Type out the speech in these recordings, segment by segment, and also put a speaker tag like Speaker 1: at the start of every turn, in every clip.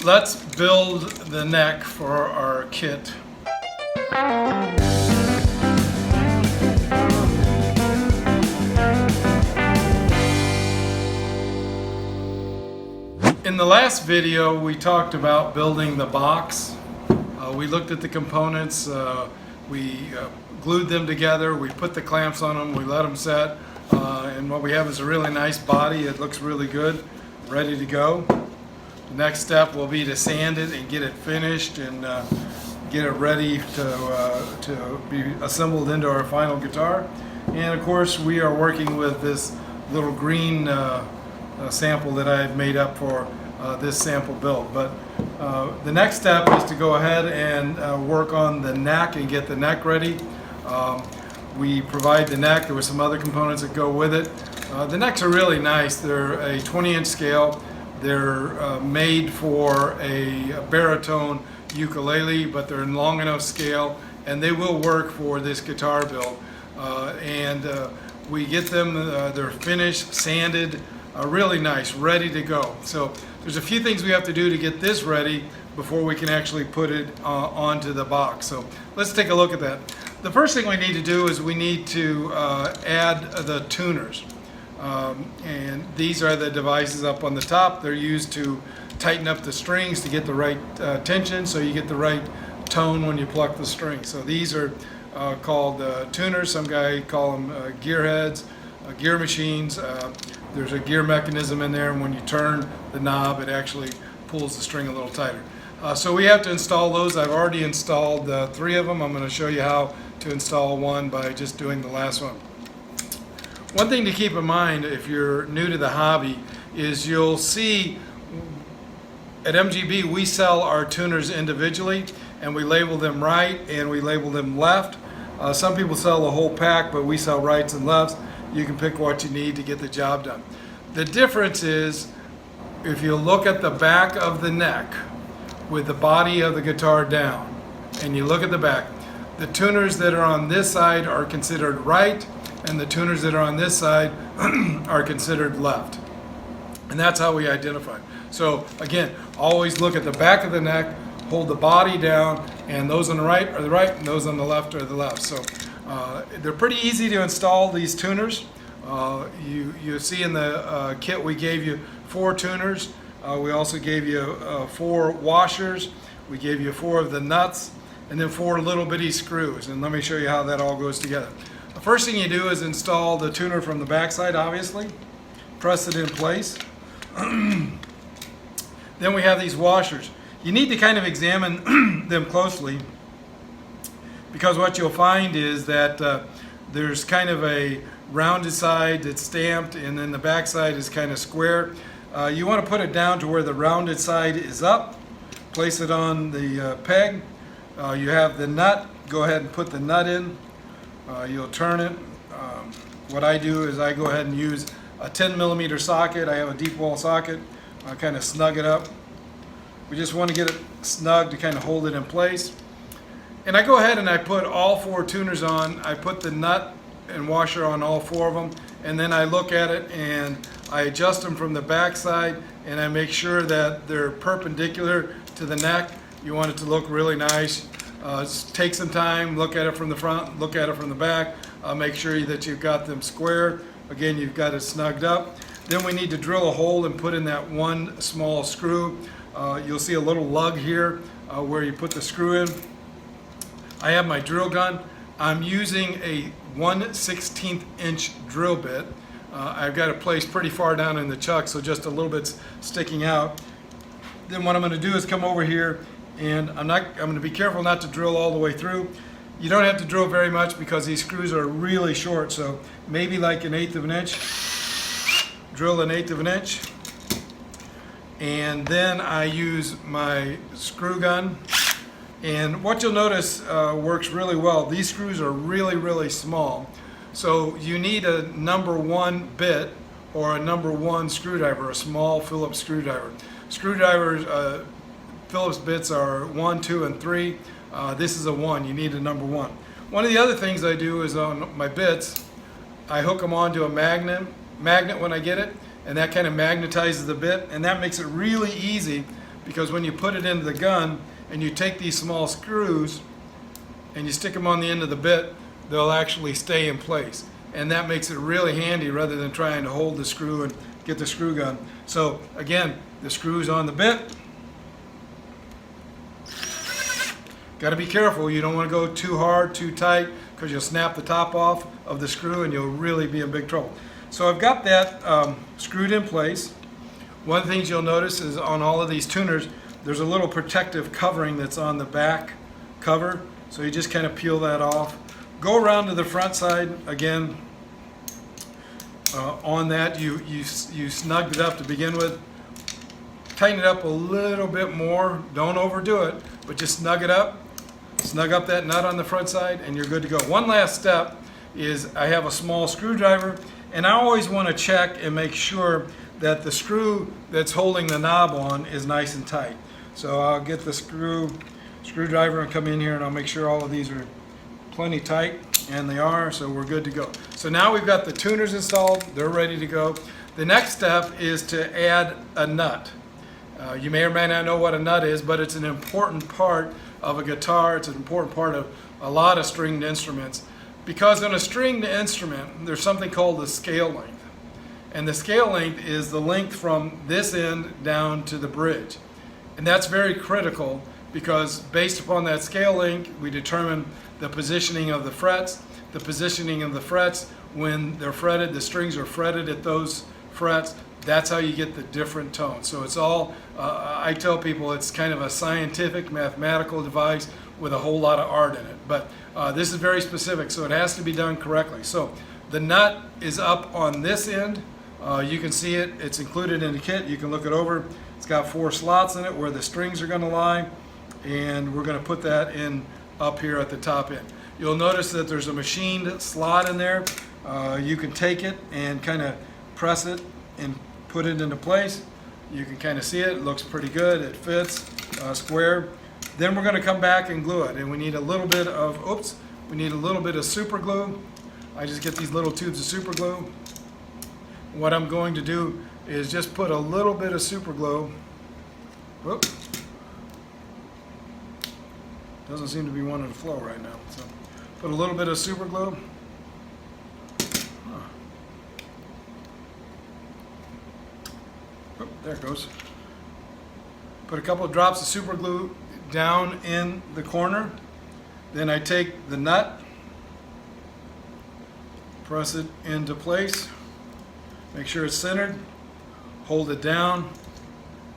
Speaker 1: let's build the neck for our kit. In the last video, we talked about building the box. We looked at the components, we glued them together, we put the clamps on them, we let them set, and what we have is a really nice body. It looks really good, ready to go. The next step will be to sand it and get it finished and get it ready to be assembled into our final guitar. And of course, we are working with this little green sample that I had made up for this sample build. But the next step is to go ahead and work on the neck and get the neck ready. We provide the neck. There were some other components that go with it. The necks are really nice. They're a 20-inch scale. They're made for a baritone ukulele, but they're in long enough scale, and they will work for this guitar build. We get them, they're finished, sanded, really nice, ready to go. So there's a few things we have to do to get this ready before we can actually put it onto the box. So let's take a look at that. The first thing we need to do is we need to add the tuners. And these are the devices up on the top. They're used to tighten up the strings to get the right tension, so you get the right tone when you pluck the string. So these are called tuners. Some guy call them gear heads, gear machines. There's a gear mechanism in there, and when you turn the knob, it actually pulls the string a little tighter. So we have to install those. I've already installed 3 of them. I'm going to show you how to install one by just doing the last one. One thing to keep in mind if you're new to the hobby is you'll see at MGB we sell our tuners individually, and we label them right and we label them left. Some people sell the whole pack, but we sell rights and lefts. You can pick what you need to get the job done. The difference is if you look at the back of the neck with the body of the guitar down and you look at the back, the tuners that are on this side are considered right, and the tuners that are on this side are considered left. And that's how we identify. So again, always look at the back of the neck, hold the body down, and those on the right are the right, and those on the left are the left. So they're pretty easy to install, these tuners. You see in the kit we gave you 4 tuners. We also gave you 4 washers. We gave you 4 of the nuts, and then 4 little bitty screws. And let me show you how that all goes together. The first thing you do is install the tuner from the backside, obviously. Press it in place. Then we have these washers. You need to kind of examine them closely, because what you'll find is that there's kind of a rounded side that's stamped, and then the back side is kind of square. You want to put it down to where the rounded side is up. Place it on the peg. You have the nut. Go ahead and put the nut in. You'll turn it. What I do is I go ahead and use a 10mm socket. I have a deep wall socket. I kind of snug it up. We just want to get it snug to kind of hold it in place. And I go ahead and I put all 4 tuners on. I put the nut and washer on all 4 of them, and then I look at it and I adjust them from the back side, and I make sure that they're perpendicular to the neck. You want it to look really nice. Take some time, look at it from the front, look at it from the back, make sure that you've got them square. Again, you've got it snugged up. Then we need to drill a hole and put in that 1 small screw. You'll see a little lug here where you put the screw in. I have my drill gun. I'm using a 1/16 inch drill bit. I've got it placed pretty far down in the chuck, so just a little bit's sticking out. Then what I'm going to do is come over here, and I'm going to be careful not to drill all the way through. You don't have to drill very much because these screws are really short, so maybe like 1/8 of an inch. Drill 1/8 of an inch. And then I use my screw gun. And what you'll notice works really well. These screws are really, really small. So you need a number 1 bit or a number 1 screwdriver, a small Phillips screwdriver. Screwdrivers, Phillips bits are 1, 2, and 3. This is a 1. You need a number 1. One of the other things I do is on my bits, I hook them onto a magnet when I get it, and that kind of magnetizes the bit, and that makes it really easy because when you put it into the gun and you take these small screws and you stick them on the end of the bit, they'll actually stay in place. And that makes it really handy rather than trying to hold the screw and get the screw gun. So again, the screw's on the bit. Got to be careful. You don't want to go too hard, too tight, because you'll snap the top off of the screw and you'll really be in big trouble. So I've got that screwed in place. One of the things you'll notice is on all of these tuners, there's a little protective covering that's on the back cover. So you just kind of peel that off. Go around to the front side again. On that, you snugged it up to begin with. Tighten it up a little bit more. Don't overdo it, but just snug it up. Snug up that nut on the front side and you're good to go. One last step is I have a small screwdriver, and I always want to check and make sure that the screw that's holding the knob on is nice and tight. So I'll get the screwdriver and come in here and I'll make sure all of these are plenty tight, and they are, so we're good to go. So now we've got the tuners installed, they're ready to go. The next step is to add a nut. You may or may not know what a nut is, but it's an important part of a guitar. It's an important part of a lot of stringed instruments, because on a stringed instrument there's something called the scale length, and the scale length is the length from this end down to the bridge, and that's very critical because based upon that scale length we determine the positioning of the frets. The positioning of the frets, when they're fretted, the strings are fretted at those frets. That's how you get the different tones. So it's all, I tell people it's kind of a scientific, mathematical device with a whole lot of art in it. But this is very specific, so it has to be done correctly. So the nut is up on this end. You can see it. It's included in the kit. You can look it over. It's got 4 slots in it where the strings are going to lie, and we're going to put that in up here at the top end. You'll notice that there's a machined slot in there. You can take it and kind of press it and put it into place. You can kind of see it. It looks pretty good. It fits square. Then we're going to come back and glue it, and we need a little bit of super glue. I just get these little tubes of super glue. What I'm going to do is just put a little bit of super glue. Whoop. Doesn't seem to be wanting to flow right now. So put a little bit of super glue. Oh, there it goes. Put a couple of drops of super glue down in the corner. Then I take the nut, press it into place, make sure it's centered, hold it down,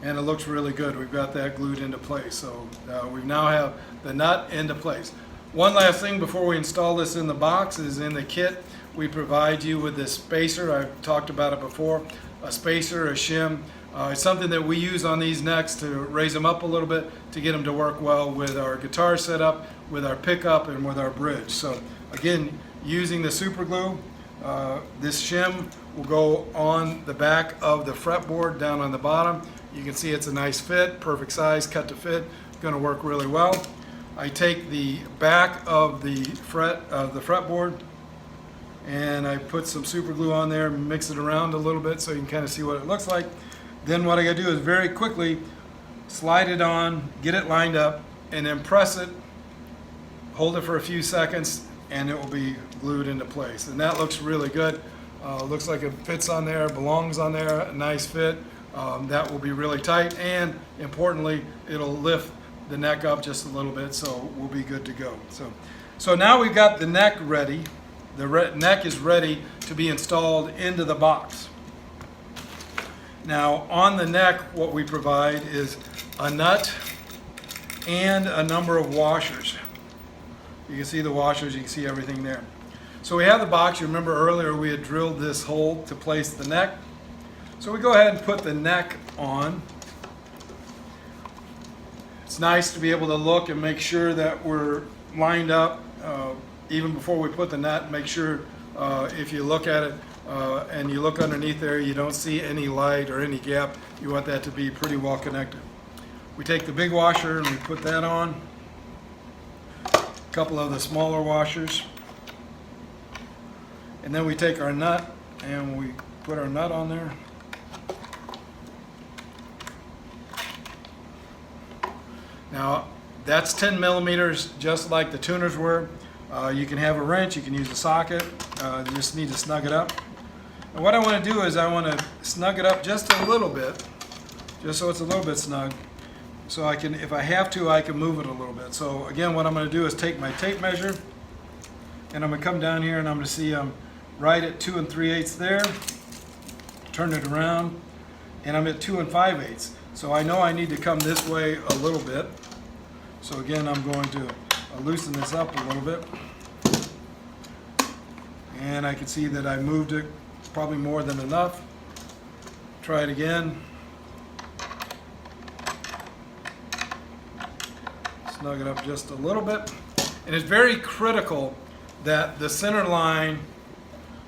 Speaker 1: and it looks really good. We've got that glued into place. So we now have the nut into place. One last thing before we install this in the box is in the kit we provide you with this spacer. I've talked about it before. A spacer, a shim. It's something that we use on these necks to raise them up a little bit to get them to work well with our guitar setup, with our pickup, and with our bridge. So again, using the super glue, this shim will go on the back of the fretboard down on the bottom. You can see it's a nice fit, perfect size, cut to fit. Going to work really well. I take the back of the fretboard and I put some super glue on there, mix it around a little bit so you can kind of see what it looks like. Then what I got to do is very quickly slide it on, get it lined up, and then press it, hold it for a few seconds, and it will be glued into place. And that looks really good. Looks like it fits on there, belongs on there, a nice fit. That will be really tight, and importantly, it'll lift the neck up just a little bit, so we'll be good to go. So now we've got the neck ready. The neck is ready to be installed into the box. Now on the neck, what we provide is a nut and a number of washers. You can see the washers, you can see everything there. So we have the box. You remember earlier we had drilled this hole to place the neck. So we go ahead and put the neck on. It's nice to be able to look and make sure that we're lined up even before we put the nut. Make sure if you look at it and you look underneath there, you don't see any light or any gap. You want that to be pretty well connected. We take the big washer and we put that on. A couple of the smaller washers. And then we take our nut and we put our nut on there. Now that's 10 millimeters, just like the tuners were. You can have a wrench, you can use a socket. You just need to snug it up. And what I want to do is I want to snug it up just a little bit, just so it's a little bit snug. So I can, if I have to, I can move it a little bit. So again, what I'm going to do is take my tape measure, and I'm going to come down here and I'm going to see I'm right at 2 3/8 there. Turn it around, and I'm at 2 5/8. So I know I need to come this way a little bit. So again, I'm going to loosen this up a little bit. And I can see that I moved it probably more than enough. Try it again. Snug it up just a little bit. And it's very critical that the center line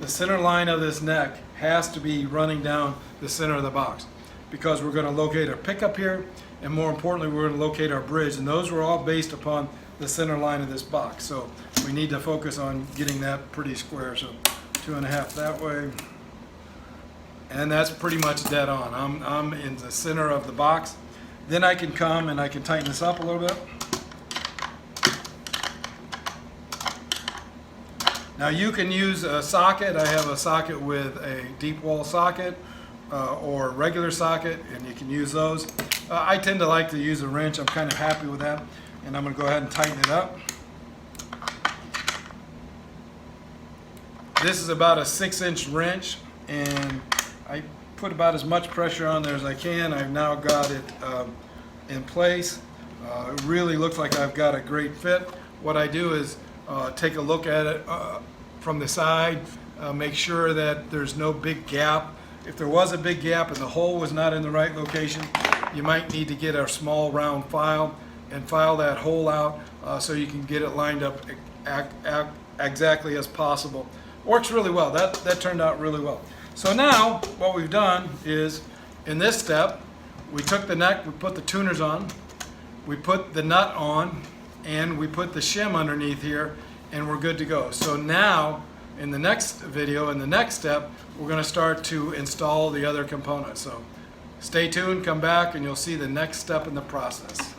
Speaker 1: of this neck has to be running down the center of the box, because we're going to locate our pickup here, and more importantly, we're going to locate our bridge, and those were all based upon the center line of this box. So we need to focus on getting that pretty square. So 2 1/2 that way, and that's pretty much dead on. I'm in the center of the box. Then I can come and I can tighten this up a little bit. Now you can use a socket. I have a socket with a deep wall socket or a regular socket, and you can use those. I tend to like to use a wrench. I'm kind of happy with that. And I'm going to go ahead and tighten it up. This is about a 6-inch wrench, and I put about as much pressure on there as I can. I've now got it in place. It really looks like I've got a great fit. What I do is take a look at it from the side, make sure that there's no big gap. If there was a big gap and the hole was not in the right location, you might need to get a small round file and file that hole out so you can get it lined up exactly as possible. Works really well. That turned out really well. So now what we've done is, in this step, we took the neck, we put the tuners on, we put the nut on, and we put the shim underneath here, and we're good to go. So now, in the next video, in the next step, we're going to start to install the other components. So stay tuned, come back, and you'll see the next step in the process.